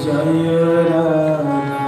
जय राधा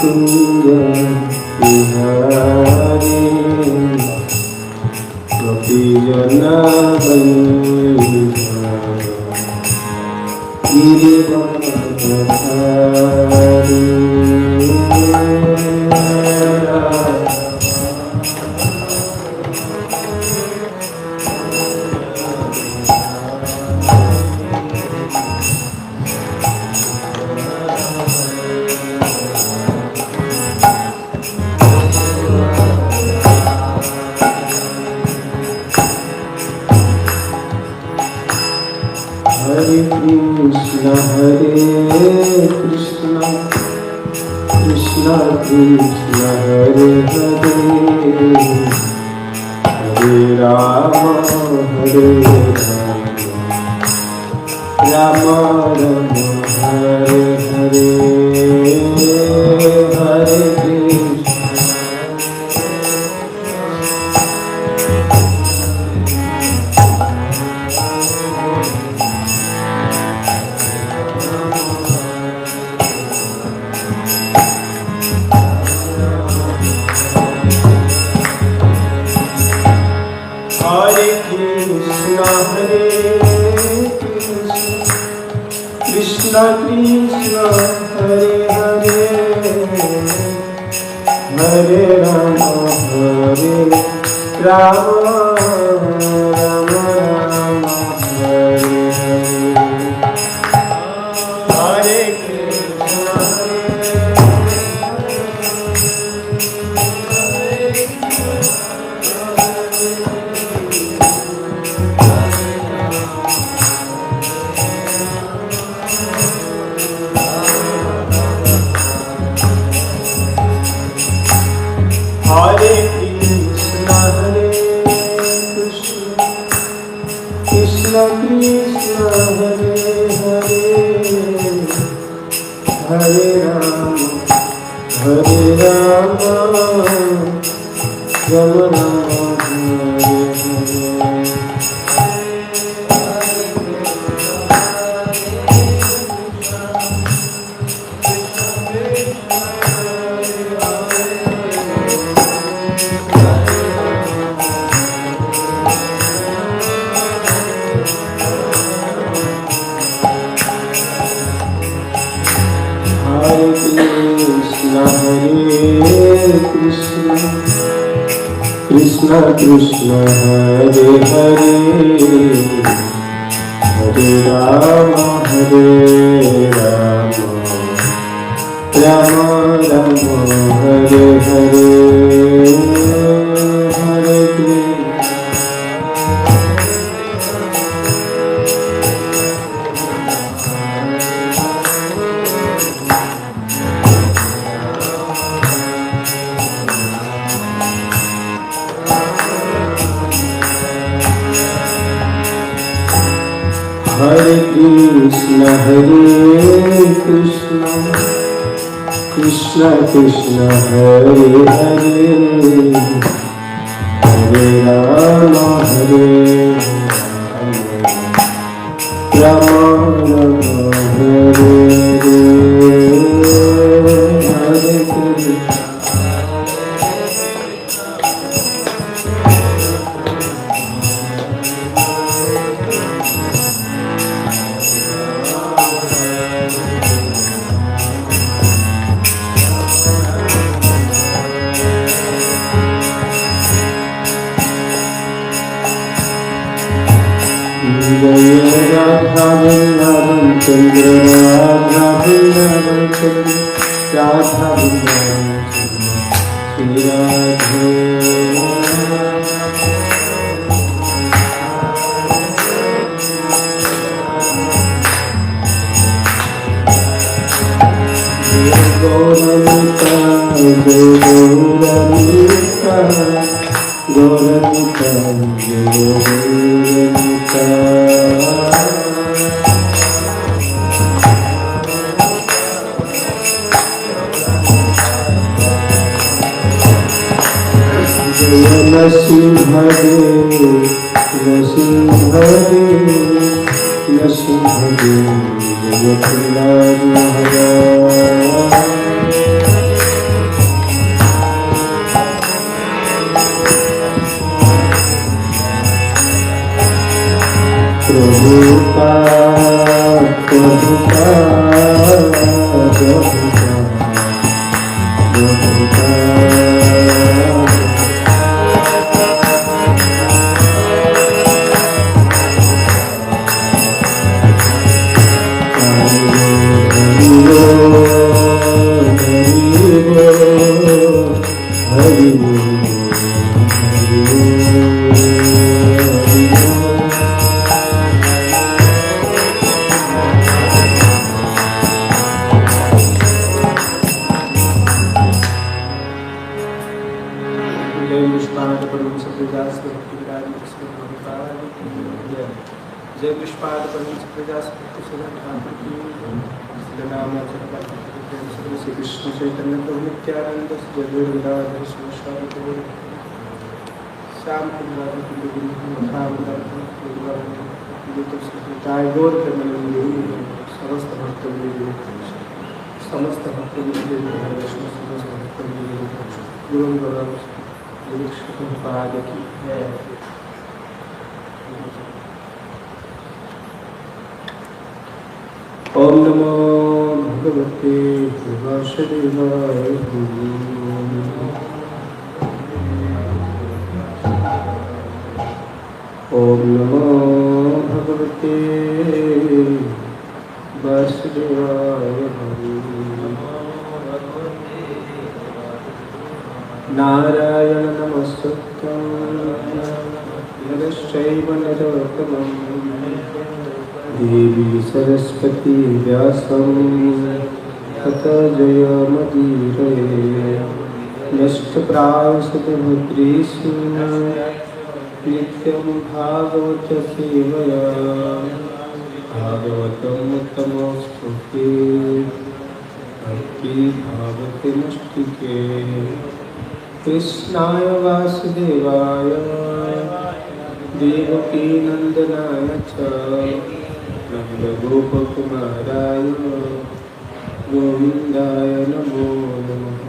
कुंज बिहारी गोपी जना Giridhari Hare Krishna, Krishna Krishna Hare Hare, Hare Rama Hare Rama, Rama Rama Hare Hare, Hare Krishna. Krishna Krishna Hare Hare, Hare Rama Hare Rama, Rama Rama Hare Hare, Hare Krishna Hare Krishna Hare Krishna Krishna Hare Hare Hare Ram Ram Ram Hare Hare Hare Krishna Krishna Krishna Hare Hare Hare Ram Ram Hare Hare Krishna Radha Vrindavan चंद्र राधा वृंदावन चंद्र राधा वृंदावन श्री राधे गौरनिता गौरनिता गौरनिता गौरनिता नरसिंह देव नरसिंह देव नरसिंह देव जय प्रहलाद महाराज प्रभुपाद प्रभुपाद जय पुष्पाद परमहंस प्रजापति श्री कृष्ण चैतन्य प्रभु नित्यानंद जय वृंदावन श्याम गौर समस्त भक्तों समस्त भक्तों पाद की है। ओम नमो भगवते वासुदेवाय। ओम नमो भगवते वासुदेवाय। नारायण नमस्कृत्यं नरश्चैव नरोत्तमं देवी सरस्वती व्यासं ततो जयमुदीरये। नष्टप्रायसद्भद्रेषु नित्यं भागवत सेवया भागवतम् उत्तमस्तुते भक्ति भागवते नष्टिके। कृष्णाय वासुदेवाय देवकी नंदनाय च नन्दगोपकुमाराय गोविन्दाय नमो नमः।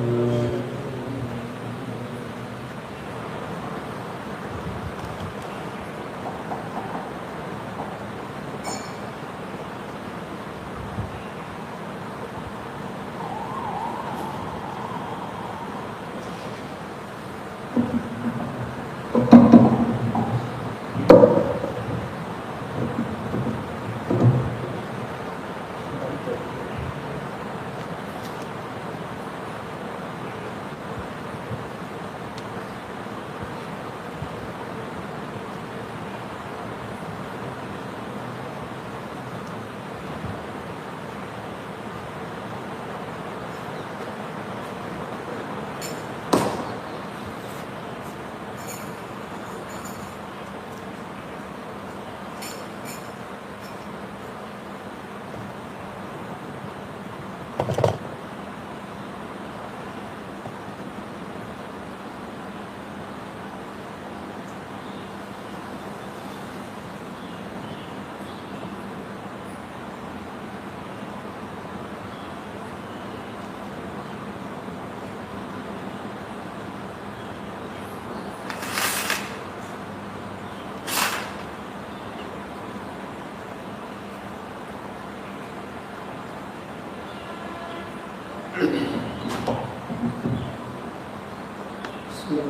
श्रीमद्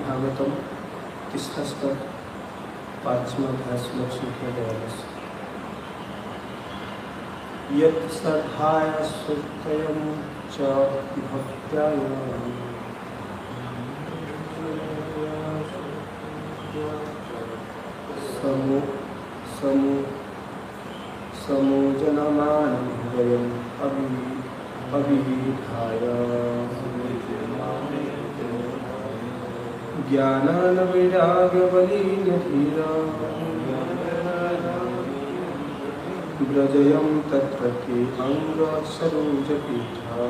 भागवतम तीसरा स्तर 5वां श्लोक संख्या 42। यत् श्रद्धाय सुतयं च भक्त्याय समोजनमानं हृदयम् अभिधाय ज्ञानानवैराग्यबलीनधीरा व्रजयं तत्र के अङ्गसरोजपीठा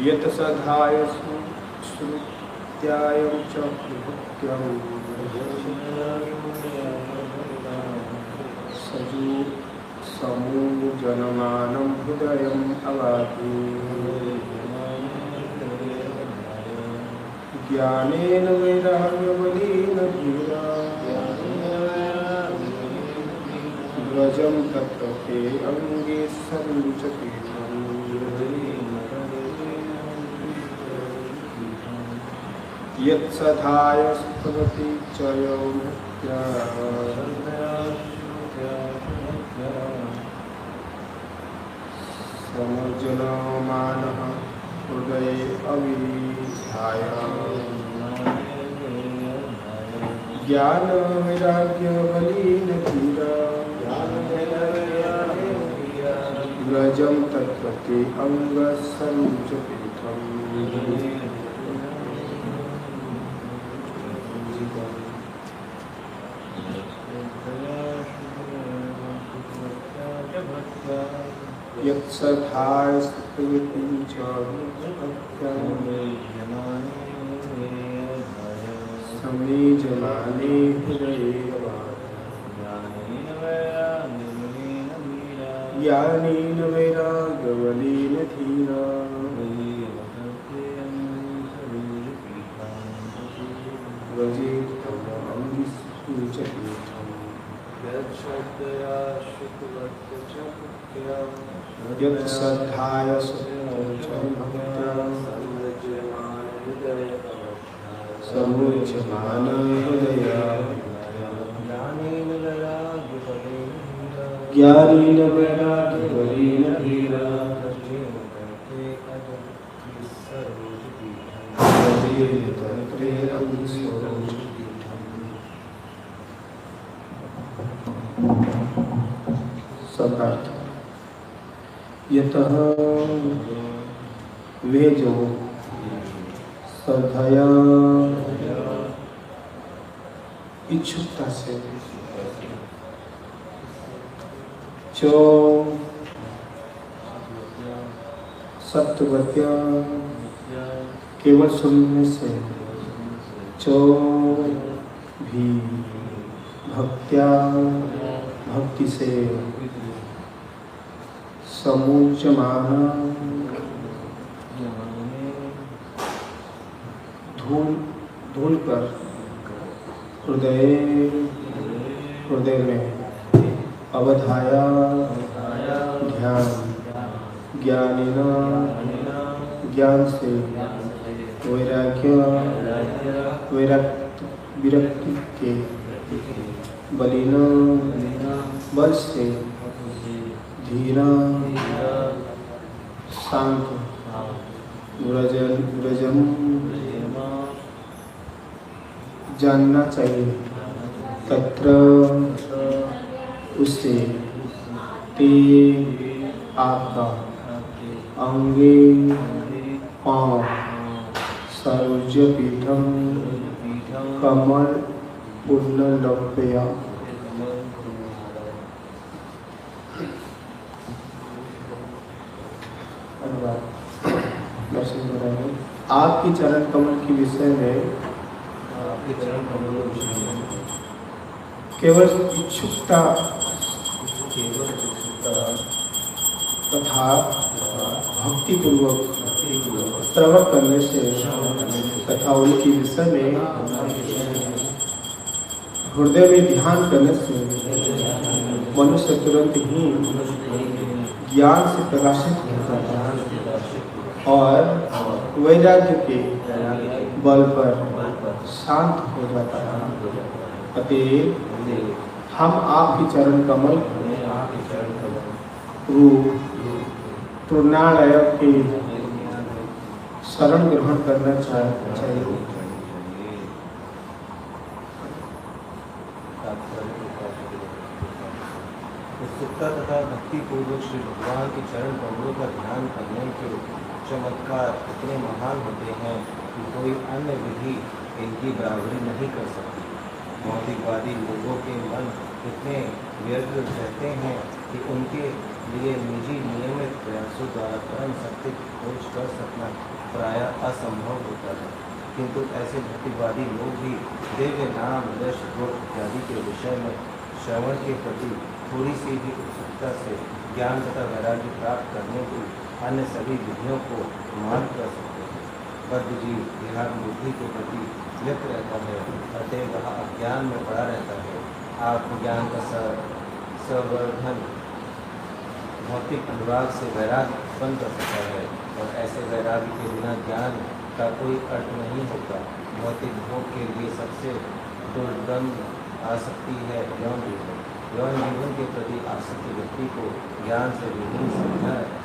यत् सधाय श्रुत्यायं च विभक्त्यं समूजनमानं हृदयम् अवाधि ज्ञानेन वैराग्यबलेन धीरा व्रजं तत्र ते अङ्गे सरोजपीठम् यत्सधाय स्तवति च यो भक्त्या समोजनमानः हृदये अविधाय ज्ञानवैराग्यबलेन धीरा व्रजं तत्र ते अङ्गसरोजपीठम् यत्सधाय स्तवति च समीजमाने हृदये ज्ञानेन वैराग्यबलेन धीरा व्रजेत तत्र अङ्गसरोजपीठम् यत्सधाय समोज्यमान हृदया ज्ञानेन वैराग्यबलेन धीरा शब्दार्थ यतः वे जो श्रद्धया इच्छुकता से जो सत्वत्या केवल सुनने से जो भी भक्त्या भक्ति से समूचमान धूल कर हृदय में अवधाया ध्यान ज्ञानिना ज्ञान से विरक्ति के बलिना बल से धीरा शांत व्रजम जानना चाहिए तत्र उससे ते आपका अंगे पाँव सरोजपीठम कमल पुण्यलभ्या आपकी चरण कमल के विषय में केवल इच्छुकता तथा भक्ति पूर्वक श्रवण करने से तथा उनके विषय में हृदय में ध्यान करने से मनुष्य तुरंत ही ज्ञान से प्रकाशित होता है और वैराग्य के बल पर शांत हो जाता है। अतएव हम आपके चरण कमल रूप पूर्णालय के शरण ग्रहण करना चाहिए। उत्सुकता तथा भक्ति पूर्वक श्री भगवान के चरण कमलों का ध्यान करने के चमत्कार इतने महान होते हैं कि कोई अन्य विधि इनकी बराबरी नहीं कर सकती। भौतिकवादी लोगों के मन इतने व्यर्थ रहते हैं कि उनके लिए निजी नियमित प्रयासों द्वारा परम सत्य की खोज कर सकना प्रायः असंभव होता है, किंतु ऐसे भक्तिवादी लोग भी दिव्य नाम यश गुण इत्यादि के विषय में श्रवण के प्रति थोड़ी सी भी उत्सुकता से ज्ञान तथा वैराग्य प्राप्त करने की अन्य सभी विधियों को मान कर सकते हैं। बद्ध जीव देहात्म बुद्धि के प्रति लिप्त रहता है, अतः वह अज्ञान में पड़ा रहता है। आत्मज्ञान का संवर्धन भौतिक अनुराग से वैराग्य उत्पन्न कर सकता है, और ऐसे वैराग्य के बिना ज्ञान का कोई अर्थ नहीं होता। भौतिक भोग के लिए सबसे दुर्गम आसक्ति है यौन जीवन। यौन जीवन के प्रति आसक्ति व्यक्ति को ज्ञान से विहीन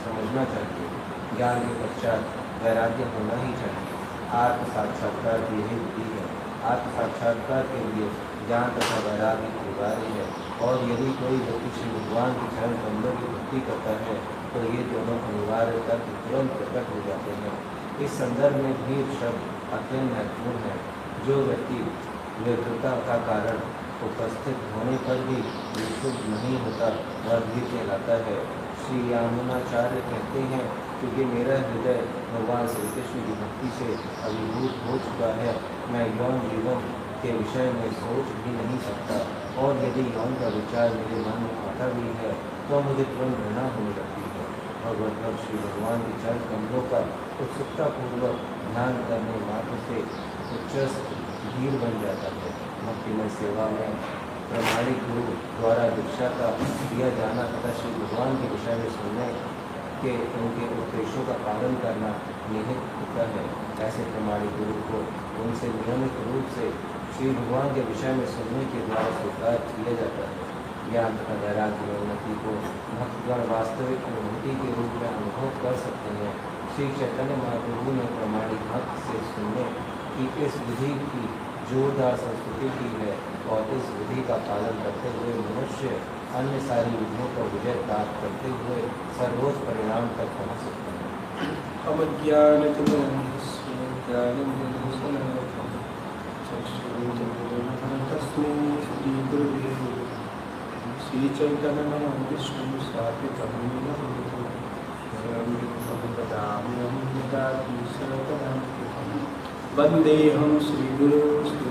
समझना चाहिए। ज्ञान के पश्चात वैराग्य होना ही चाहिए। आत्म साक्षात्कार की यही विधि है। आत्म साक्षात्कार के लिए ज्ञान तथा वैराग्य अनिवार्य है, और यदि कोई व्यक्ति श्री भगवान के चरण कमलों की भक्ति करता है तो ये दोनों अनिवार्य तत्व तुरंत प्रकट हो जाते हैं। इस संदर्भ में धीर शब्द अत्यंत महत्वपूर्ण है। जो व्यक्ति व्यग्रता का कारण उपस्थित होने पर भी विशुद्ध नहीं होता वह धीर कहलाता है। श्री यामुनाचार्य कहते हैं, क्योंकि मेरा हृदय भगवान श्री कृष्ण की भक्ति से अभिभूत हो चुका है, मैं यौन जीवन के विषय में सोच भी नहीं सकता, और यदि यौन का विचार मेरे मन में आता भी है तो मुझे तुरंत घृणा होने लगती है। और मतलब श्री भगवान के चरण कमलों का उत्सुकतापूर्वक ध्यान करने मात्र से उच्च धीर बन जाता है। भक्तिमय सेवा में प्रमाणिक गुरु द्वारा दीक्षा का दिया जाना तथा श्री भगवान के विषय में सुनने के उनके उपदेशों का पालन करना निहित होता है। ऐसे प्रमाणिक गुरु को उनसे नियमित रूप से श्री भगवान के विषय में सुनने के द्वारा स्वीकार किया जाता है। ज्ञान तथा वैराग्य उन्नति को भक्तगण वास्तविक अनुभूति के रूप में अनुभव कर सकते हैं। श्री चैतन्य महाप्रभु ने प्रमाणिक भक्त से सुनने की इस विधि की जोरदार संस्कृति की है, और इस विधि का पालन करते हुए मनुष्य अन्य सारी विधियों पर विजय प्राप्त करते हुए सर्वोच्च परिणाम तक पहुँच सकते हैं। श्री चैतन्य विष्णु वंदे हम श्री गुरु श्री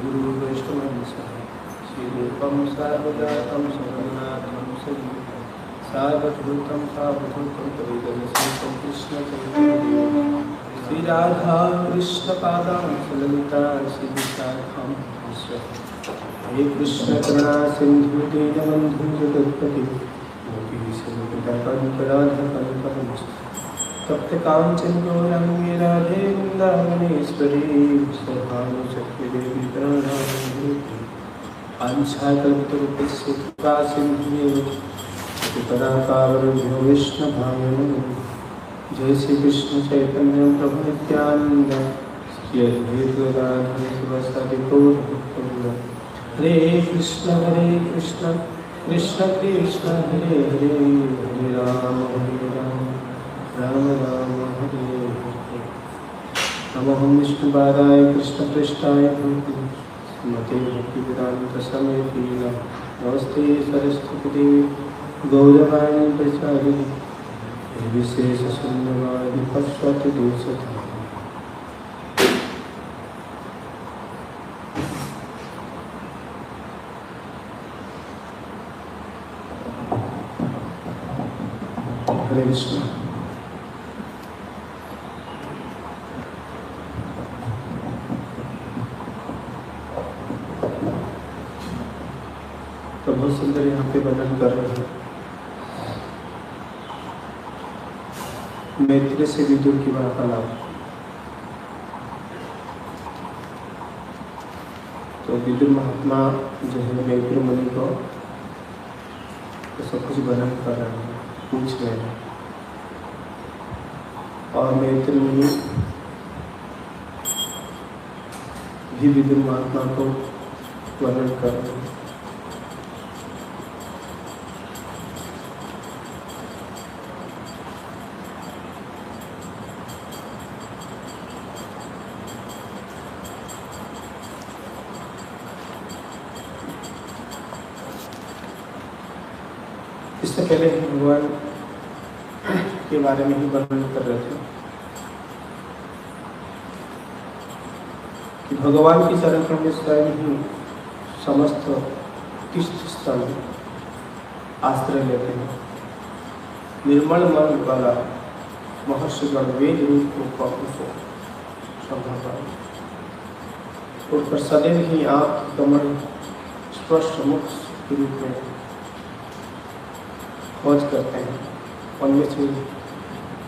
गुरु वैष्णव श्री रूपम सर्वजातम सर्वनाथम सजी सार्वभूतम सावधूतम परिगणितं कृष्ण चैतन्य श्री राधा कृष्ण पादां ललिता श्री विशाखम हे कृष्ण करुणा सिंधु दीनबंधु जगत्पति गोपी सन्निधिं राधा कल्पतरुः तप्त कांचन गौरांगी राधे वृंदावनेश्वरी सौभाग्यचक्री देवी प्रणमामि आंछाकल्पतरुभ्यश्च कृपा सिंधुभ्यो कृपया कावरुभ्यो वैष्णवांश्च जय श्री कृष्ण चैतन्य प्रभु नित्यानंद श्री अद्वैत गदाधर शिवासादि गौर भक्तवृंद हरे कृष्ण कृष्ण कृष्ण हरे हरे हरे राम राम राम हरे हरे। नमो विष्णुपादाय कृष्णपृष्ठाय श्रीमते भक्तिवेदांत समेति नमस्ते सरस्वती देवी गौरवाणी प्रचारिणी विशेष शून्यवादी पश्चात दोषता। हरे कृष्ण। तो बहुत सुंदर यहाँ पे वर्णन कर रहे हैं मैत्री से विदुर की वार्तालाप। तो विदुर महात्मा जो है मैत्री मुनि को तो सब कुछ वर्णन कर रहे हैं, पूछ रहे हैं, और मैत्री मुनि भी विदुर महात्मा को वर्णन कर रहे हैं। इससे पहले भगवान के बारे में ही वर्णन कर रहे थे कि भगवान की चरण कमल में स्वयं ही समस्त तीर्थ स्थल आश्रय लेते हैं। निर्मल मन वाला महर्षिगण वेद रूप को श्रद्धा पर सदैव ही आप कमल स्पष्ट मुक्त के रूप में खोज करते हैं। उनमें से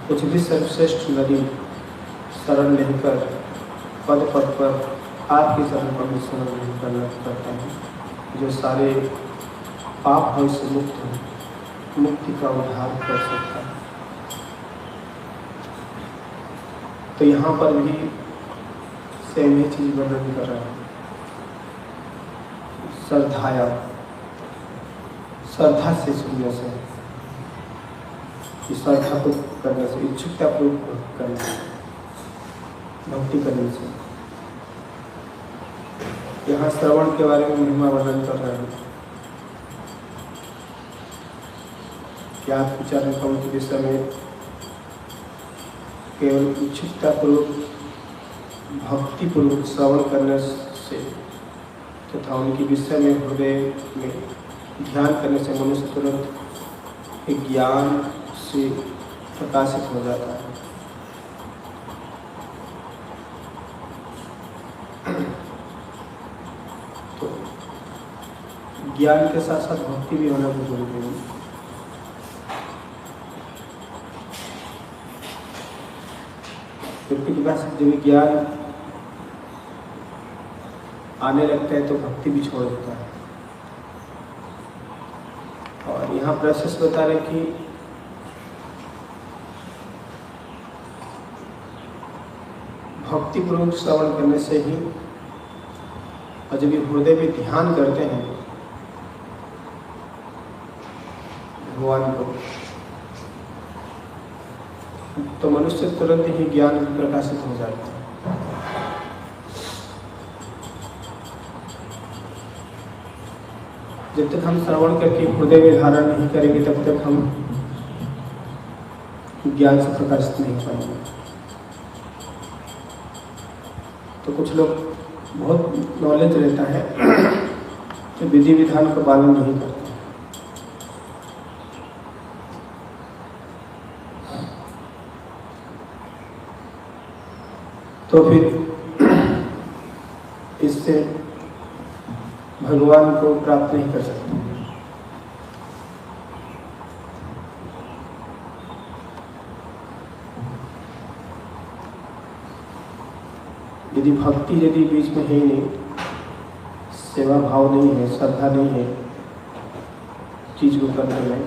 कुछ भी सर्वश्रेष्ठ नदी शरण लेकर पद पद पर आपकी शरण पर शरण लेकर करते हैं, जो सारे पाप भय से मुक्त हो, मुक्ति का उद्धार कर सकता है। तो यहाँ पर भी सेम ही चीज वर्णन कर रहा है। श्रद्धा से सुनने से, श्रद्धा को करने से, इच्छुकता पूर्वक करने से, भक्ति करने से। यहाँ श्रवण के बारे में महिमा वर्णन कर रहे हैं कि आप विचार कम के विषय में केवल इच्छुकता पूर्वक भक्ति पूर्वक श्रवण करने से तथा उनके विषय में हृदय में ध्यान करने से मनुष्य तुरंत एक ज्ञान से प्रकाशित हो जाता है। तो ज्ञान के साथ साथ भक्ति भी होना बहुत जरूरी है। व्यक्ति के पास जब ज्ञान आने लगता है तो भक्ति भी छोड़ देता है। और यहाँ प्रोसेस बता रहे कि भक्ति पूर्वक श्रवण करने से ही, और जब ये हृदय में ध्यान करते हैं भगवान को, तो मनुष्य तुरंत ही ज्ञान प्रकाशित हो जाता है। जब तक हम श्रवण करके हृदय में धारण नहीं करेंगे तब तक हम ज्ञान से प्रकाशित नहीं हो पाएंगे। तो कुछ लोग बहुत नॉलेज रहता है तो विधि विधान का पालन नहीं करते। तो फिर इससे भगवान को प्राप्त नहीं कर सकते। यदि भक्ति यदि बीच में है नहीं, सेवा भाव नहीं है, श्रद्धा नहीं है चीज को करने में,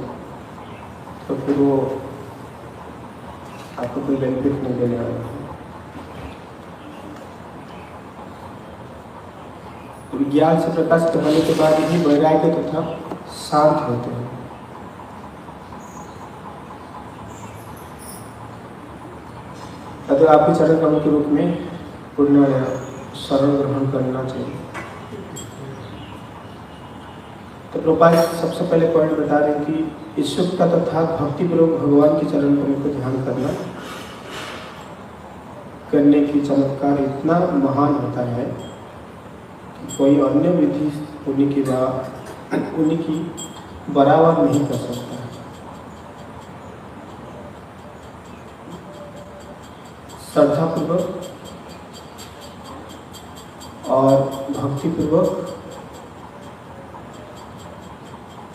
तो फिर वो आपको कोई बेनिफिट नहीं देने वाला है। ज्ञान से प्रकाशित होने के बाद ही वैराग्य तथा शांत होते हैं। अतः आपके चरण कमल के रूप में पुण्य शरण ग्रहण करना चाहिए। तो प्रभुपाद सबसे पहले पॉइंट बता रहे हैं कि ईश्वर का तथा भक्तिपूर्वक भगवान के चरण कमल को ध्यान करने की चमत्कार इतना महान होता है कि कोई अन्य विधि उनकी बराबर नहीं कर सकता। श्रद्धापूर्वक और भक्तिपूर्वक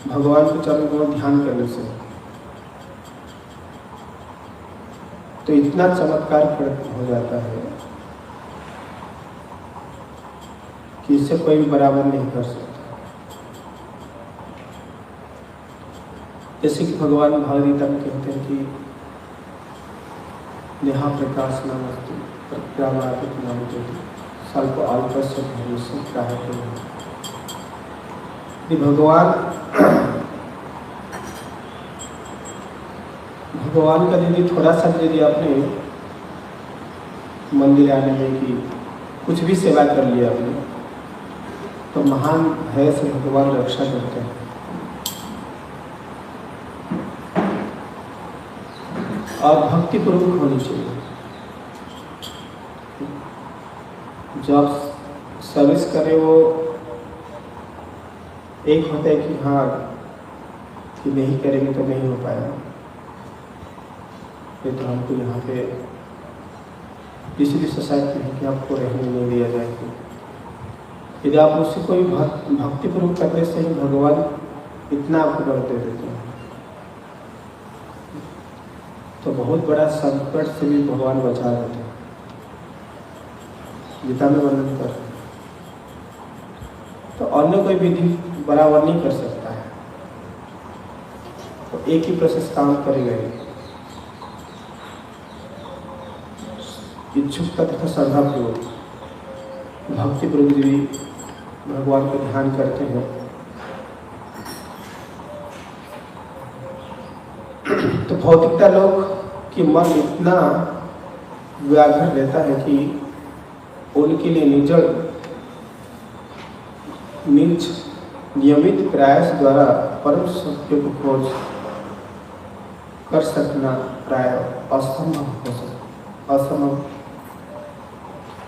भगवान के चरण को ध्यान करने से तो इतना चमत्कार हो जाता है कि इससे कोई भी बराबर नहीं कर सकता। जैसे कि भगवान भगवद गीता में कहते हैं कि नेहा प्रकाश नमस्ते प्रज्ञावादित नाम ज्योति स्वल्प अल्पस्य भविष्य प्राहते। भगवान का यदि थोड़ा सा यदि आपने मंदिर आने में कि कुछ भी सेवा कर लिया आपने, तो महान भय से भगवान रक्षा करते हैं। और भक्ति पूर्वक होनी चाहिए। जो आप सर्विस करें वो एक होता है कि हाँ कि नहीं करेंगे तो नहीं हो पाएगा, ये तो हमको यहाँ पे किसी भी सोसाइटी में कि आपको रहने नहीं दिया जाएगा। यदि आप उससे कोई भक्ति पूर्वक करने से ही भगवान इतना आपको बर दे देते हैं, तो बहुत बड़ा संकट से भी भगवान बचा देते हैं। गीता में वर्णन कर, तो अन्य कोई विधि बराबर नहीं कर सकता है, तो एक ही प्रोसेस काम करेगा। इच्छुकता तथा श्रद्धापूर्वक भक्ति पूर्वक भी भगवान का ध्यान करते हैं, तो भौतिकता लोग कि मन इतना व्याघ्र रहता है कि उनके लिए नियमित प्रयास द्वारा परम सत्य को खोज कर सकना प्राय असंभव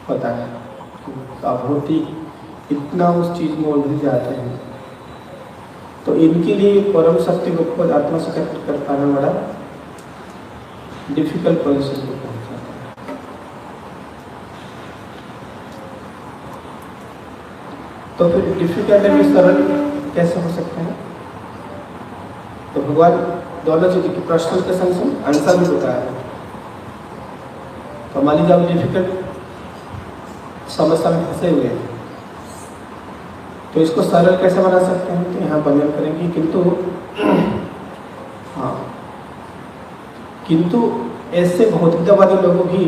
होता है। भौतिक इतना उस चीज में उलझ जाते हैं, तो इनके लिए परम सत्य को खोज आत्मा से कर पाना बड़ा डिफिकल्ट पोजिशन को पहुंचाता है। तो फिर डिफिकल्ट में सरल कैसे हो सकते हैं? तो भगवान दोनों चीज की प्रश्न के संग आंसर भी बताया है। तो मान लीजिए आप डिफिकल्ट समस्या में फंसे हुए हैं, तो इसको सरल कैसे बना सकते हैं? तो यहाँ वर्णन करेंगे किंतु ऐसे भौतिकतावादी लोगों की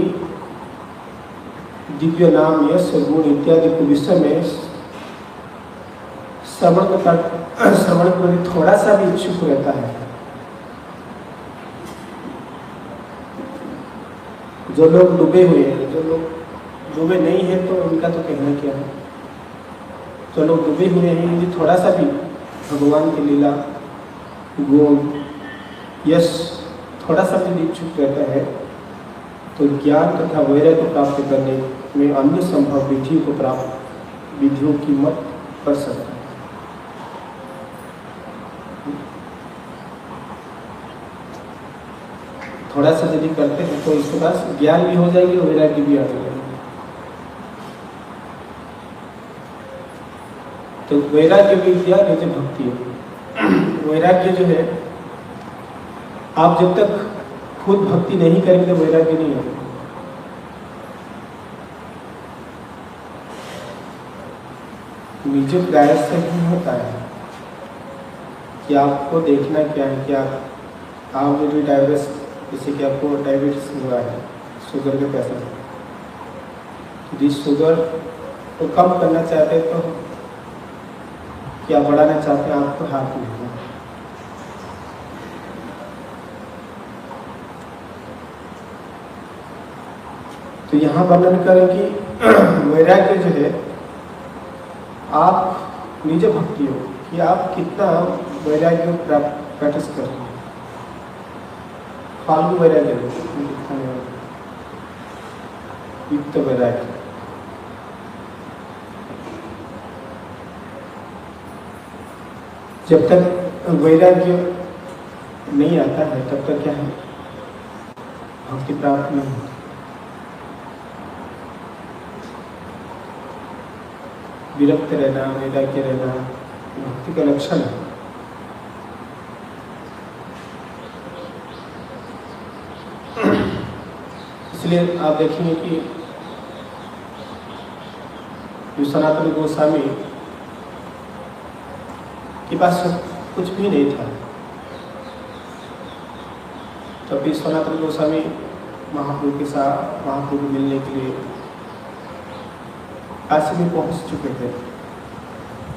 दिव्य नाम, यश, गुण इत्यादि के विषय में श्रवण करने थोड़ा सा भी इच्छुक रहता है। जो लोग डूबे हुए हैं, जो लोग डूबे नहीं हैं तो उनका तो कहना क्या है। जो लोग डूबे हुए हैं, यदि थोड़ा सा भी भगवान की लीला, गुण, यश थोड़ा सा भी इच्छुक रहता है, तो ज्ञान तथा वैराग्य को प्राप्त करने में अन्य संभव विधियों की मत कर सकता है। थोड़ा सा यदि करते हैं तो इसके पास ज्ञान भी हो जाएगी और वैराग्य भी आ जाएगी। तो वैराग्य विद्या निज भक्ति है। वैराग्य जो है, आप जब तक खुद भक्ति नहीं करेंगे तो वैराग्य नहीं होगा। निज प्रयास से ही होता है कि आपको देखना क्या है कि आप जो डायबिटीज, जैसे कि आपको डायबिटीज हुआ है, शुगर के पेशेंट, यदि शुगर को कम करना चाहते हैं तो क्या बढ़ाना चाहते हैं, आपको हाथ में है। तो यहाँ वर्णन करें कि वैराग्य जो है, आप निज भक्ति हो कि आप कितना वैराग्य प्रैक्टिस कर रहे हैं। फालतू वैराग्य युक्त वैराग्य। जब तक वैराग्य नहीं आता है तब तक क्या है, भक्ति प्राप्त नहीं होती। विरक्त रहना, वैराग्य रहना भक्ति का लक्षण है। इसलिए आप देखेंगे कि जो सनातन गोस्वामी के पास कुछ भी नहीं था, तो फिर सनातन गोस्वामी महाप्रभु के साथ महाप्रभु को मिलने के लिए काशी में पहुंच चुके थे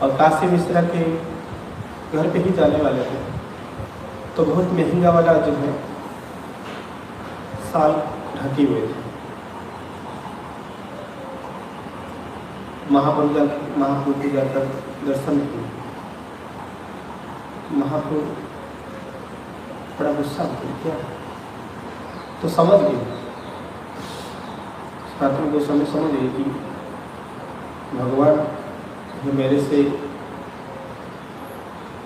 और काशी मिश्रा के घर पे ही जाने वाले थे। तो बहुत महंगा वाला जो है साल ढके हुए थे। महाप्रभु के जाकर दर्शन किए। महाप्रभु बड़ा गुस्सा हो क्या, तो समझ गए, सनातन गोस्वामी समझ गए कि भगवान जो मेरे से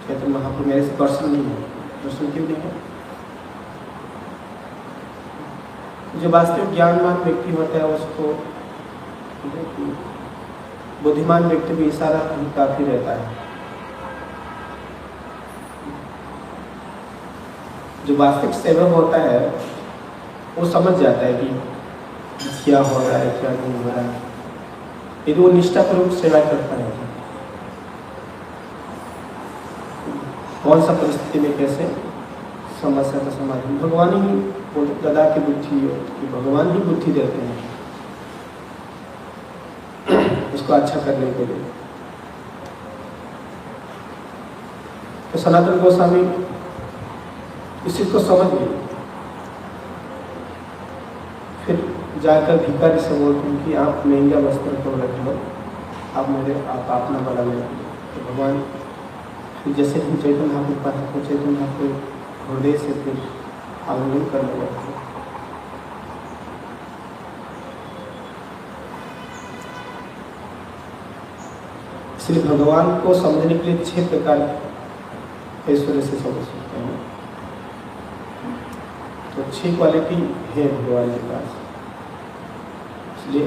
चैतन्य महाप्रभु मेरे से दर्शन नहीं है। दर्शन क्यों नहीं है? जो वास्तविक ज्ञानवान व्यक्ति होता है उसको बुद्धिमान व्यक्ति भी इशारा ही काफी रहता है। जो वास्तविक सेवक होता है वो समझ जाता है कि क्या हो रहा है क्या नहीं हो रहा है, यदि वो निष्ठापूर्वक सेवा करता है कौन सा परिस्थिति में कैसे समस्या का समाधान भगवान ही गदा की बुद्धि कि भगवान ही बुद्धि देते हैं उसको अच्छा करने के लिए। तो सनातन गोस्वामी इस चीज को समझ गए। फिर जाकर भिखारी से बोलते हैं कि आप महंगा वस्त्र को रख लो, आप अपना बड़ा ले। तो भगवान फिर जैसे हम चैतन्य महाप्रभु पास को चैतन्य महाप्रभु हृदय से फिर आलिंगन करने लगते हैं। इसलिए भगवान को समझने के लिए 6 प्रकार ऐश्वर्य से समझ सकते हैं। तो 6 क्वालिटी है भगवान के पास। इसलिए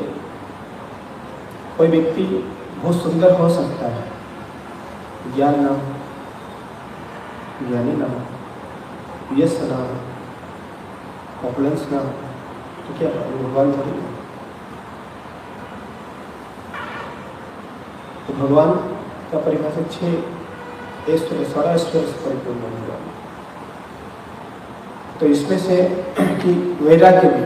कोई व्यक्ति बहुत सुंदर हो सकता है, ज्ञान ना हो, ज्ञानी ना हो, यश ना हो, ऑपुलेंस ना हो, तो क्या भगवान थोड़ी ना। तो भगवान का परिभाषा 6 ऐश्वर्य, सारा ऐश्वर्य से परिपूर्ण होगा। तो इसमें से कि वैराग्य भी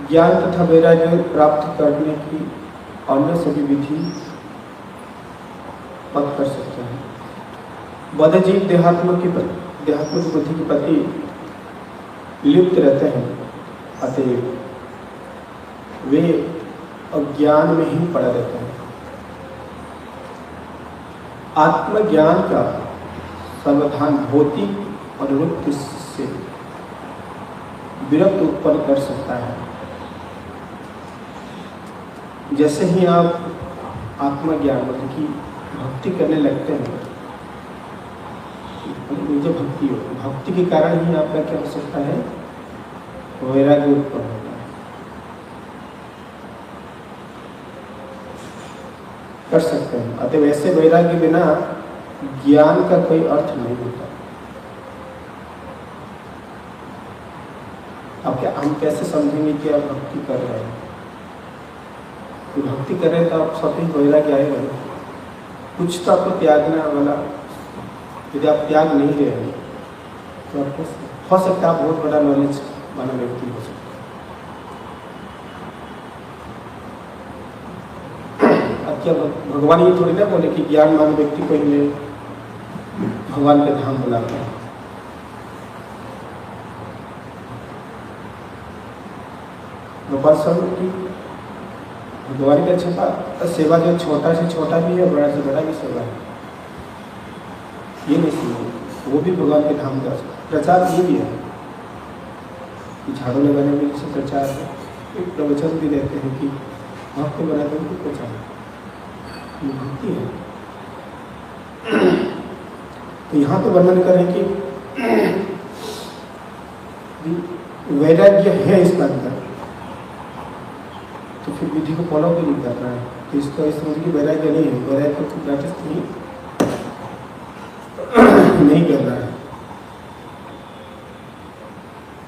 ज्ञान तथा वैराग्य प्राप्त करने की अन्य सभी विधि पद कर सकते हैं। बद्धजीव देहात्मक बुद्धि के प्रति लिप्त रहते हैं, अतएव वे अज्ञान में ही पड़े रहते हैं। आत्मज्ञान का समाधान भौतिक अनुवृत्ति से विरक्त उत्पन्न कर सकता है। जैसे ही आप आत्मज्ञान मतलब कि भक्ति करने लगते हैं, जो भक्ति हो, भक्ति के कारण ही आपका क्या हो सकता है, वैराग्य उत्पन्न होता है। कर सकते हैं। अतः वैसे वैराग्य बिना ज्ञान का कोई अर्थ नहीं होता। अब क्या हम कैसे समझेंगे कि आप भक्ति कर रहे हैं? तो भक्ति कर रहे हैं तो आप सब वैराग्य आएगा, कुछ तो आपको त्यागना वाला। यदि आप त्याग नहीं दे रहे तो आपको हो सकता है आप बहुत बड़ा नॉलेज वाला व्यक्ति हो सकता है। अब क्या भगवान ये थोड़ी ना बोले कि ज्ञानवान व्यक्ति को ही भगवान के धाम बुलाते हैं। गोपाल स्वामी की भगवान का छपा सेवा जो छोटा से छोटा भी है, बड़ा से बड़ा भी सेवा है, ये नहीं समझे। वो भी भगवान के धाम का प्रचार ये भी है। झाड़ू लगाने में जैसे प्रचार है, एक प्रवचन भी देते हैं कि भक्त बनाते हैं तो प्रचार, ये भक्ति है। तो यहाँ तो वर्णन करें कि वैराग्य है इसका अंदर, तो फिर विधि को फॉलो भी नहीं कर रहा है, तो इसका इस समझ की वैराग्य नहीं है, वैराग्य को प्रैक्टिस नहीं कर रहा है।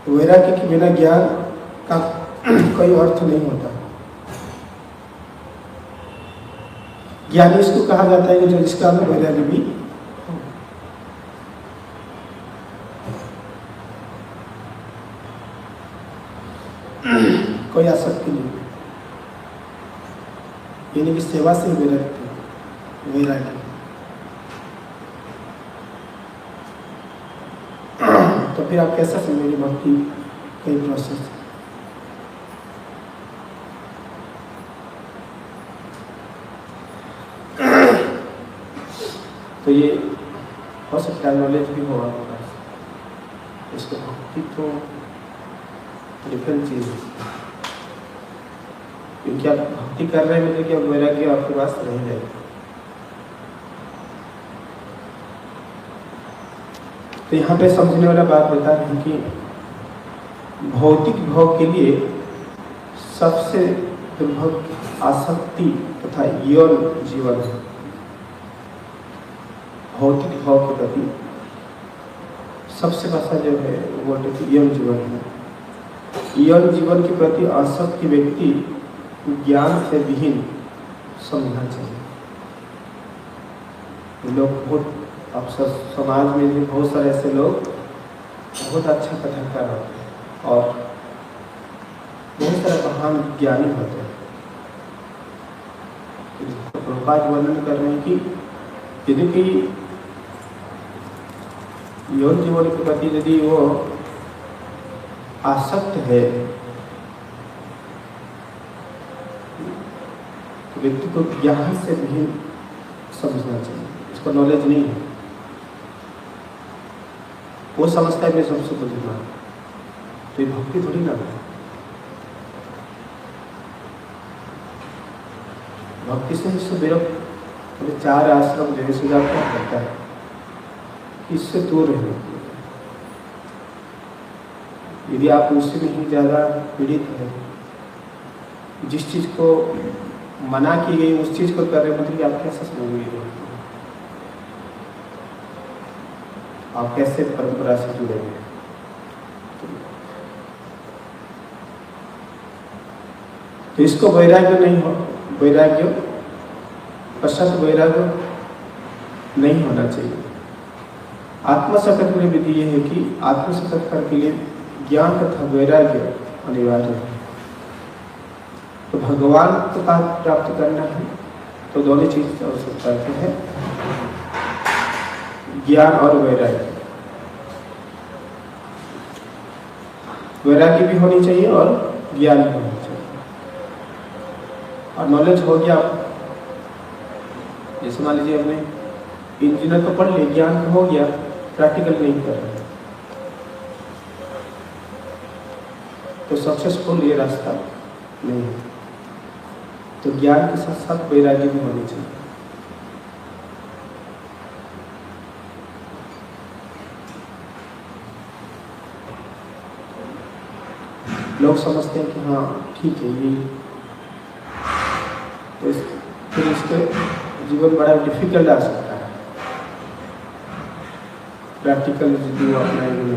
वैराग्य के बिना ज्ञान का कोई अर्थ नहीं होता। ज्ञानी इसको कहा जाता है कि जो जिसका अंदर वैराग्य भी कोई आसक्ति नहीं, यानी कि सेवा से वैराग्य। तो फिर आप कैसा समझेंगे भक्ति कई प्रोसेस। तो ये हो सकता है नॉलेज भी हो आपके पास, इसको भक्ति तो डिफरेंट चीज है, क्योंकि आप भक्ति कर रहे हैं मतलब कि वैराग्य आपके पास नहीं रहेगा। तो यहाँ पे समझने वाला बात बता रहे हैं कि भौतिक भोग के लिए सबसे दुर्भोग आसक्ति तथा यौन जीवन है। भौतिक भोग के प्रति सबसे बसा जो है वो यौन जीवन है। यौन जीवन के प्रति आसक्त व्यक्ति ज्ञान से विहीन समझना चाहिए। लोग बहुत अक्सर समाज में भी बहुत सारे ऐसे लोग बहुत अच्छा कथन कर रहे हैं और बहुत सारे महान ज्ञानी होते हैं। प्रभुपाद वर्णन कर रहे हैं कि यदि यौन जीवन के प्रति यदि वो आसक्त है तो व्यक्ति को ज्ञान से भी समझना चाहिए। इसको नॉलेज नहीं है, वो समझता है मैं सबसे बुद्धिमान, तो ये भक्ति थोड़ी ना है। भक्ति से मेरे 4 आश्रम जो है सुझाव क्या करता है, इससे दूर रहने। यदि आप उससे नहीं ज़्यादा पीड़ित हैं, जिस चीज़ को मना की गई उस चीज़ को कर रहे मतलब कि आप कैसे समझेंगे, आप कैसे परंपरा से जुड़ेंगे। तो इसको वैराग्य नहीं हो, वैराग्य पश्चात वैराग्य नहीं होना चाहिए। आत्मसाक्षात्कार विधि यह है कि आत्मसाक्षात्कार के लिए ज्ञान तथा वैराग्य अनिवार्य है। तो भगवान को प्राप्त करना है तो दोनों चीज की आवश्यकता है, ज्ञान और वैराग्य। वैराग्य भी होनी चाहिए और ज्ञान भी होना चाहिए। और नॉलेज हो गया, जैसे मान लीजिए हमने इंजीनियर तो पढ़ लिया, ज्ञान हो गया, प्रैक्टिकल नहीं कर रहे तो सक्सेसफुल ये रास्ता नहीं है। तो ज्ञान के साथ साथ वैराग्य भी होनी चाहिए। लोग समझते हैं कि हाँ ठीक है ये, तो फिर इसके जीवन बड़ा डिफिकल्ट आ सकता है प्रैक्टिकल यदि अपनाएंगे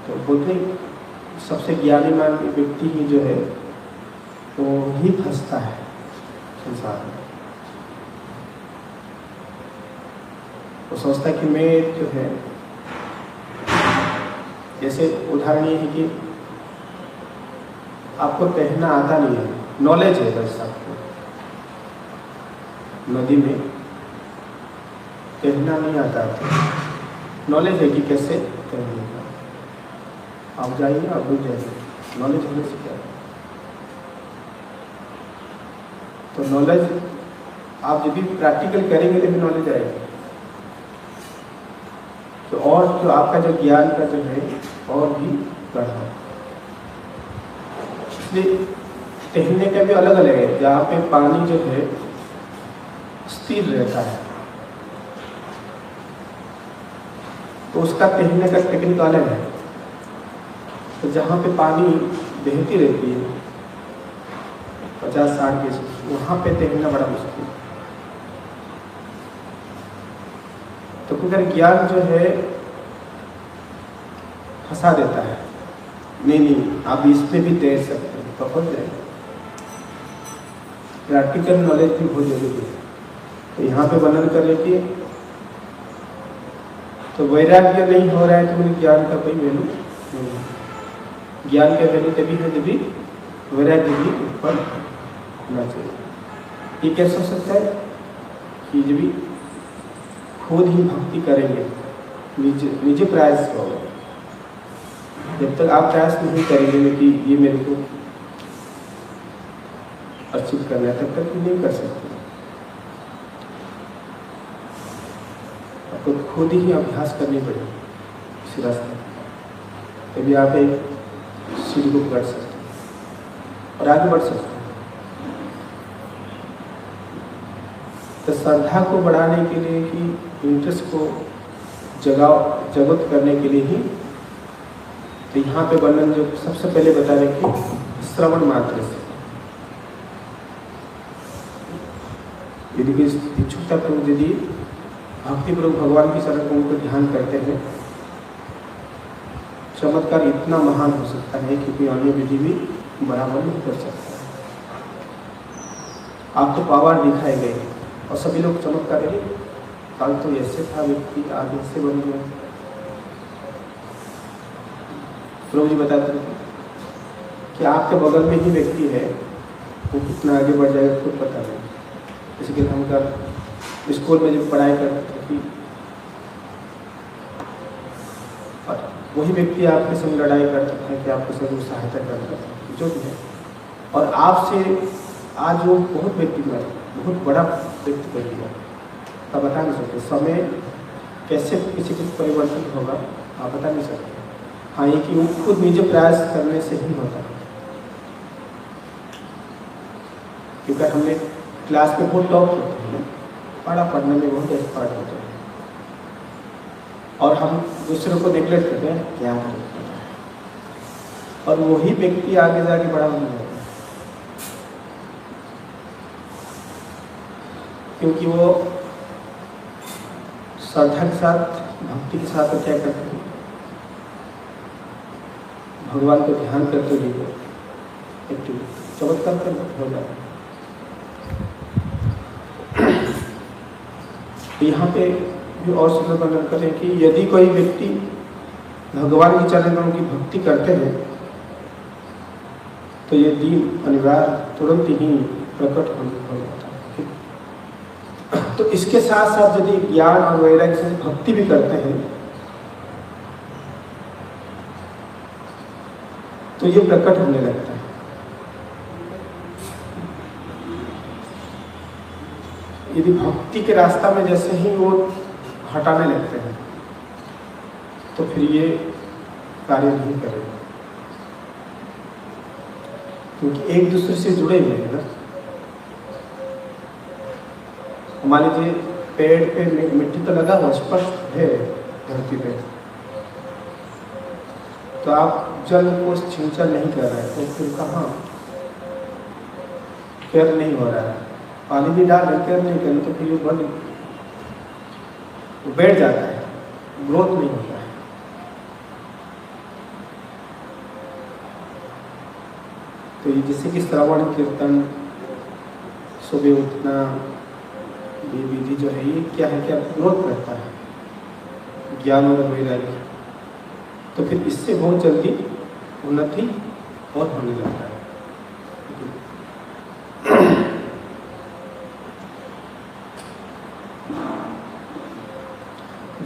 तो बोलते हैं सबसे ज्ञानी मान व्यक्ति ही जो है वो ही फंसता है संसार में। वो सोचता है कि मैं जो है, जैसे उदाहरण ये है कि आपको तैरना आता नहीं है, नॉलेज है बस आपको, नदी में तैरना नहीं आता आपको, नॉलेज है कि कैसे तैरने का, आप जाइए आप डूब जाइए, नॉलेज होने से क्या है। तो नॉलेज आप जब भी प्रैक्टिकल करेंगे तभी नॉलेज आएगी। तो और जो आपका जो ज्ञान का जो है और भी बढ़ा। इसलिए तैरने का भी अलग अलग है, जहाँ पे पानी जो है स्थिर रहता है तो उसका तैरने का टेक्निक अलग है। तो जहाँ पे पानी बहती रहती है 50-60 के वहाँ पे देखना बड़ा मुश्किल। तो क्योंकि ज्ञान जो है फंसा देता है, नहीं आप इस पे भी तैर सकते हैं, तो फंस जाएगा। प्रैक्टिकल नॉलेज भी बहुत जरूरी है। तो यहाँ पे वर्णन कर लेती है, तो वैराग्य नहीं हो रहा है तो मुझे ज्ञान का कोई वैल्यू नहीं है। ज्ञान का वैल्यू तभी है जब वैराग्य भी उत्पन्न होना चाहिए। ये कैसे हो सकता है कि जब खुद ही भक्ति करेंगे, निज प्रयास होगा। जब तक आप प्रयास नहीं करेंगे कि ये मेरे को अर्चित करना है, तब तक नहीं कर सकते। आपको खुद ही अभ्यास करनी पड़ेगी इस रास्ते, तभी आप एक सीढ़ी को पकड़ सकते हैं और आगे बढ़ सकते हैं। तो श्रद्धा को बढ़ाने के लिए कि इंटरेस्ट को जागृत करने के लिए ही, तो यहाँ पे वर्णन जो सबसे पहले बता रहे कि श्रवण मात्र से यदि इच्छुकता पूर्वक यदि भक्तिपूर्वक भगवान की शरण को ध्यान करते हैं, चमत्कार इतना महान हो सकता है कि कोई अन्य विधि भी बराबर नहीं कर सकता। आपको पावर दिखाए गए और सभी लोग चमत्कार करेंगे, कल तो ऐसे था व्यक्ति, आज ऐसे बन गया। प्रभु जी बताते हैं कि आपके बगल में ही व्यक्ति है, वो कितना आगे बढ़ जाएगा खुद पता नहीं। जैसे कि हम कर स्कूल में जब पढ़ाई करते थे, और वही व्यक्ति आपके संग लड़ाई करता था कि आपके संग सहायता करता था, जो भी है। और आपसे आज वो बहुत व्यक्ति बना, बहुत बड़ा व्यक्ति कर दिया, आप बता नहीं सकते। समय कैसे किसी कुछ परिवर्तन होगा आप बता नहीं सकते। हाँ, ये कि वो खुद निज प्रयास करने से ही होता है। क्योंकि हमने क्लास में बहुत टॉप होते हैं, पढ़ा पढ़ने में बहुत एक्सपर्ट होते हैं, और हम दूसरों को नेगलेक्ट करते हैं, क्या करते हैं, और वही व्यक्ति आगे जाके बड़ा बन जाता है। क्योंकि वो श्रद्धा के साथ, भक्ति के साथ क्या करते हैं, भगवान को ध्यान करते हुए एक चमत्कार कर हो जाता है। यहाँ पे भी और सुंदर वर्णन करें कि यदि कोई व्यक्ति भगवान के चरणों की भक्ति करते हैं तो ये दीन अनिवार्य तुरंत ही प्रकट हो जाता है। तो इसके साथ साथ यदि ज्ञान और वैराग्य से भक्ति भी करते हैं तो ये प्रकट होने लगता है। यदि भक्ति के रास्ता में जैसे ही वो हटाने लगते हैं तो फिर ये कार्य नहीं करेगा, क्योंकि एक दूसरे से जुड़े हुए हैं ना। मान लीजिए पेड़ पे मिट्टी तो लगा हुआ स्पष्ट है धरती पे, तो आप जल को सिंचन नहीं कर रहे तो फिर कहाँ केयर नहीं हो रहा है। पानी भी डाल केयर नहीं करें तो फिर वो बैठ जाता है, ग्रोथ नहीं होता है। तो ये जैसे कि श्रवण कीर्तन, सुबह उठना, ये विधि जो है ये क्या है, क्या ग्रोथ करता है ज्ञान और वैराग्य। तो फिर इससे बहुत जल्दी उन्नति और होने लगता है।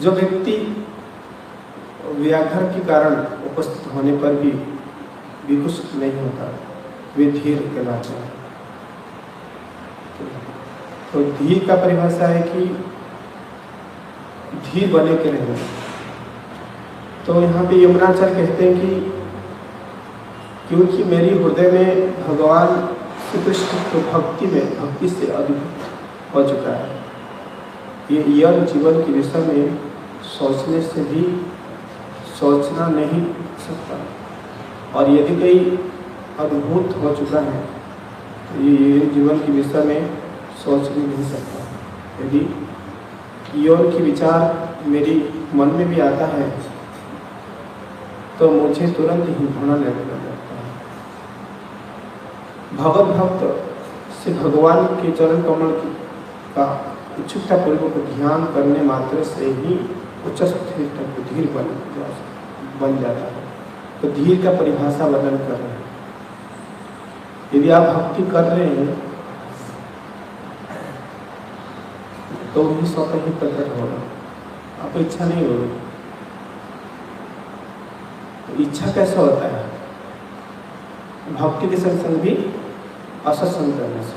जो व्यक्ति व्याघ्र के कारण उपस्थित होने पर भी विकुश नहीं होता वे धीर कहलाते हैं। तो धीर का परिभाषा है कि धीर बने के रहना। तो यहाँ पे यमुनाचार्य कहते हैं कि क्योंकि मेरी हृदय में भगवान श्री कृष्ण को भक्ति से अद्भुत हो चुका है, ये यह जीवन के विषय में सोचने से भी सोचना नहीं सकता। और यदि कोई अद्भुत हो चुका है ये जीवन के विषय में सोच भी नहीं सकता। यदि यौन की विचार मेरी मन में भी आता है तो मुझे तुरंत ही घृणा लगने लगता है। भगवत भक्त से भगवान के चरण कमल का इच्छुकता पूर्वक ध्यान करने मात्र से ही उच्च स्थिति तक धीर बन जाता है। तो धीर का परिभाषा बदल कर रहे हैं। यदि आप भक्ति कर रहे हैं तो भी स्वतः ही प्रकट होगा, आपको इच्छा नहीं होगी। तो इच्छा कैसा होता है? भक्ति के संग संग भी असत्संग करने से।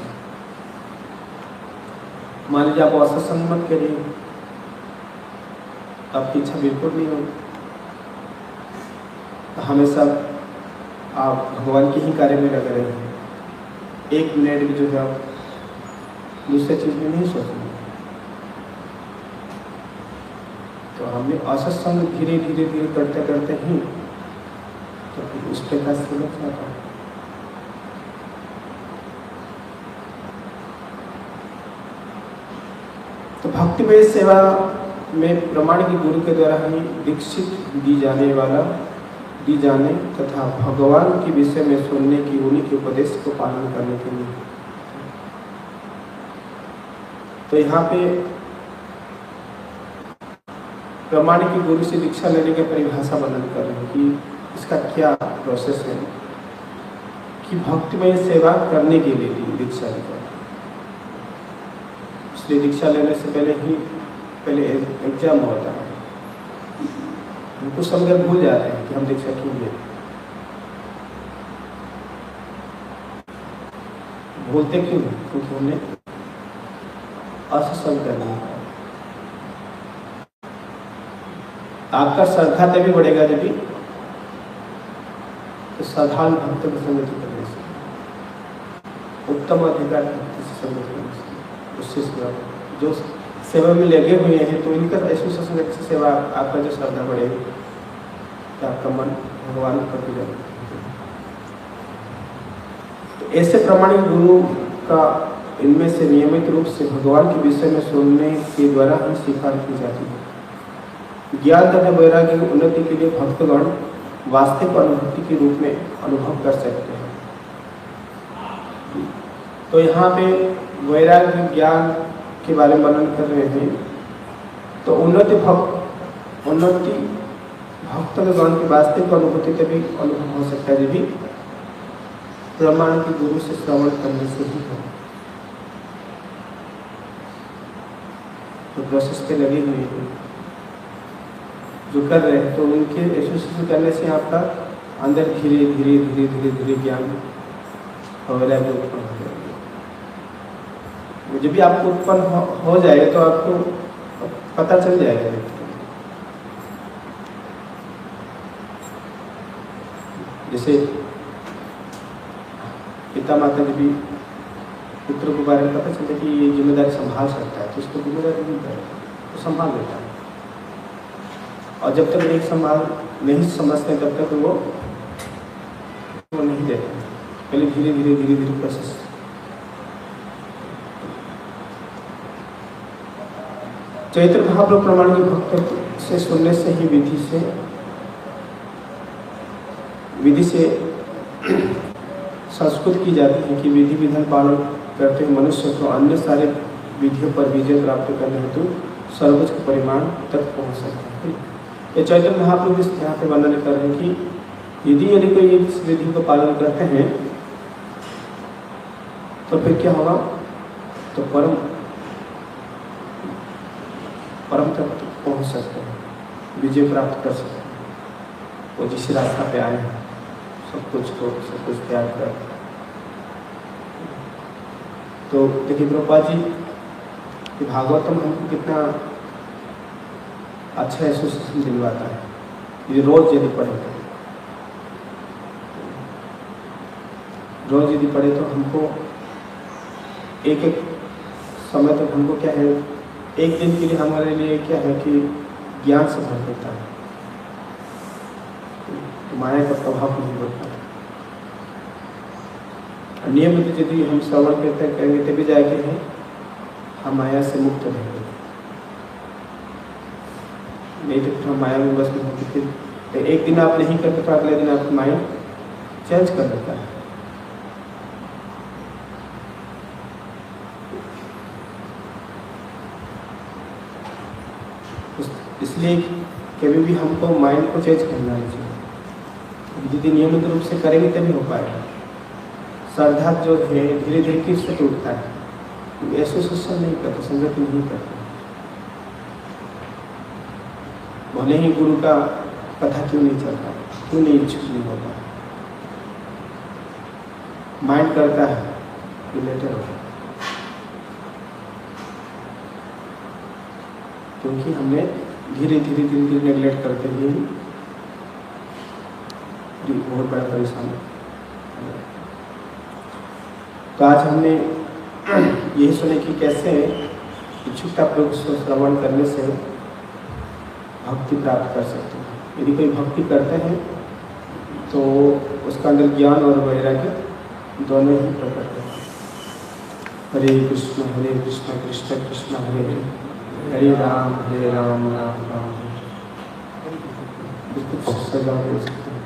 मान लीजिए आप असत्संग मत करिए, आपकी इच्छा बिल्कुल नहीं होगी। तो हमेशा आप भगवान के ही कार्य में लगे रहे हैं। एक मिनट भी जो है आप दूसरे चीज में नहीं सोचेंगे। तो हमें असत्संग धीरे धीरे धीरे करते करते ही तो फिर उस प्रकार से लग जाता है। तो भक्तिमय सेवा में प्रमाण की गुरु के द्वारा ही दीक्षित दी जाने तथा भगवान के विषय में सुनने की उन्हीं के उपदेश को पालन करने के लिए। तो यहाँ पे प्रमाण की गुरु से दीक्षा लेने की परिभाषा वर्णन कर रहे हैं कि इसका क्या प्रोसेस है कि भक्तिमय सेवा करने के लिए दीक्षा लेकर। इसलिए दीक्षा लेने से पहले एग्जाम होता है। कुछ समय भूल जाते हैं कि हम दीक्षा क्यों ले। भूलते क्यों? क्योंकि हमने असत्संग करना है। आपका श्रद्धा तभी बढ़ेगा जब तो साधारण भक्त की संगति करने से, उत्तम अधिकार भक्ति से संगति करने से, उससे जो सेवा में लगे हुए हैं तो इनका ऐसी संगति से सेवा आपका जो श्रद्धा बढ़ेगी तो आपका मन भगवान के प्रति जाएगा। तो ऐसे प्रमाणिक गुरु का इनमें से नियमित रूप से भगवान के विषय में सुनने के द्वारा ही स्वीकार की जाती है। ज्ञान तथा वैराग्य की उन्नति के लिए भक्तगण वास्तविक अनुभूति के रूप में अनुभव कर सकते हैं। तो यहाँ पे वैराग्य ज्ञान के बारे में वर्णन कर रहे हैं। तो उन्नति भक्तगण की वास्तविक अनुभूति तभी अनुभव हो सकता है जब प्रमाण के गुरु से श्रवण करने से ही हो। तो प्रोसेस पे लगे हुए हैं जो कर रहे हैं, तो उनके एसोसिएशन करने से आपका अंदर धीरे धीरे धीरे धीरे धीरे ज्ञान और वैराग्य उत्पन्न हो जाएगा। जब भी आपको उत्पन्न हो जाएगा तो आपको पता चल जाएगा। जैसे पिता माता जब भी पुत्र के बारे में पता चलता है कि ये जिम्मेदारी संभाल सकता है तो उसको जिम्मेदारी मिलता है, तो संभाल लेता है। और जब तक नहीं समझते तब तक वो नहीं देते। पहले धीरे धीरे धीरे धीरे प्रोसेस। चैत्र महाप्रभु प्रमाण की भक्त से सुनने से ही विधि से संस्कृत की जाती है कि विधि विधान पालन करते हुए मनुष्य को अन्य सारे विधियों पर विजय प्राप्त करने हेतु सर्वोच्च परिमाण तक पहुंच सकते हैं। ये चैतन्य महाप्रभु यहाँ पे वर्णन कर रहे हैं कि यदि कोई इस विधि को पालन करते हैं तो फिर क्या होगा? तो परम तक पहुंच सकते हैं, विजय प्राप्त कर सकते हैं। वो जिस रास्ता पे आए हैं सब कुछ त्याग कर। तो देखिए प्रभुपाद जी कि भागवतम हमको कितना अच्छा एसोसिएशन दिलवाता है। ये रोज यदि पढ़े तो हमको एक समय तक हमको क्या है, एक दिन के लिए हमारे लिए क्या है कि ज्ञान से भर देता है, तो माया का प्रभाव नहीं बढ़ता। नियमित यदि हम श्रवण कीर्तन करेंगे तभी जाके हैं हम माया से मुक्त रहेंगे, नहीं तो फिर हम माया में बस में होते। फिर एक दिन आप नहीं करते तो अगले दिन आपका माइंड चेंज कर देता है। इसलिए कभी भी हमको माइंड को चेंज करना चाहिए। यदि नियमित रूप से करेंगे तभी हो पाएगा। श्रद्धा जो है धीरे धीरे किससे टूटता है, एसोसिएशन नहीं करते, संगत नहीं करते। भले ही गुरु का कथा क्यों नहीं चलता, क्यों नहीं इच्छुक नहीं होता, माइंड करता है रिलेटेड होता है, क्योंकि हमने धीरे धीरे धीरे धीरे नेगलेक्ट करते हुए बहुत बड़ा परेशानी। तो आज हमने यही सुने कि कैसे इच्छुकता पूर्वक श्रवण करने से भक्ति प्राप्त कर सकते हैं। यदि कोई भक्ति करते हैं तो उसका अंदर ज्ञान और वैराग्य दोनों ही प्रकट होते हैं। हरे कृष्ण कृष्ण कृष्ण हरे हरे राम राम राम। कुछ सजा हो सकते हैं।